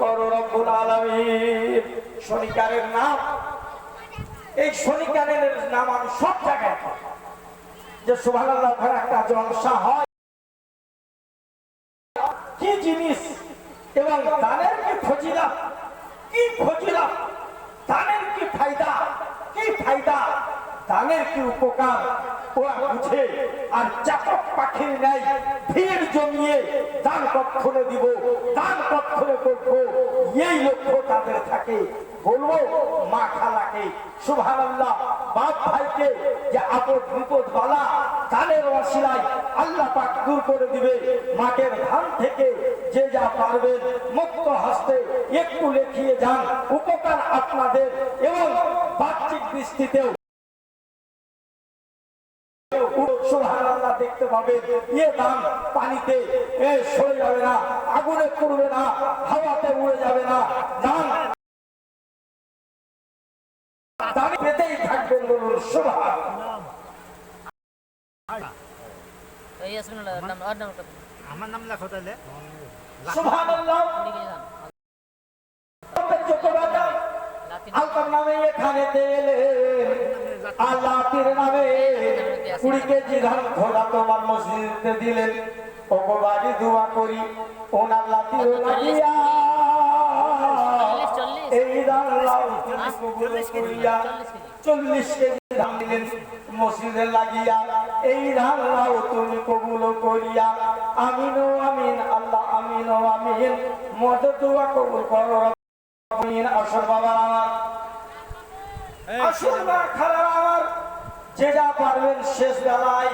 করো রব্বুল আলামিন। শনিকারের নাম, এই শনিকারের নাম আমি সব জায়গায় যে সুবহানাল্লাহ ওখানে একটা জলসা হয়, কি জিনিস এবং দানের কি ফজিলত, কি ফজিলত, দানের কি ফায়দা, কি ফায়দা, দানের কি উপকার ওরা বুঝে। আর চাতক পাখির ন্যায় ভিড় জমিয়ে দান কক্ষণে দিব, দান কক্ষণে করবো, এই লক্ষ্য তাদের থাকে। বলবো মা খালাকে সুবহানাল্লাহ, বাপ ভাইকে যে আপদ বিপদ বালা দানের ওসিলায় আল্লাহ পাক দূর করে দিবে। মাঠের ধান থেকে যে যা পারবেন মুক্ত হস্তে একটু লেখিয়ে যান, উপকার আপনাদের এবং বাহ্যিক দৃষ্টিতেও সুবহানাল্লাহ দেখতে পাবে। ইয়ে দান পানিতে সরে যাবে না, আগুনে পড়বে না, হাওয়াতে উড়ে যাবে না, দান দাঁড়িয়ে পেতেই থাকবেন। বলুন সুবহানাল্লাহ। আমার নাম লেখো তাহলে। সুবহানাল্লাহ। আল্লাহর নামে এখানে এলে, আল্লাহর নামে 20 কেজি ধান খোলা তোমার মসজিদে দিলেন। ওগো বাড়ি দোয়া করি ওনার লাতির লাগিয়া এই ধান লাও তুমি কবুল করিয়া। 40 কেজি ধান দিলেন মসজিদে লাগিয়া, এই ধান লাও তুমি কবুল করিয়া। আমিন ও আমিন, আল্লাহ আমিন ও আমিন, মদদ দোয়া কবুল করো আমিন। আসর বাবা আমার, আসর মা খালা আমার, যে যা পারবেন শেষ বেলায়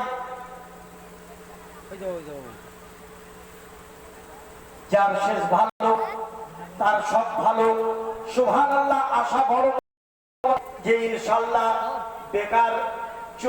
যার শেষ ভালো তার সব ভালো। সুবহানাল্লাহ। আশা বড় যে ইনশাআল্লাহ বেকার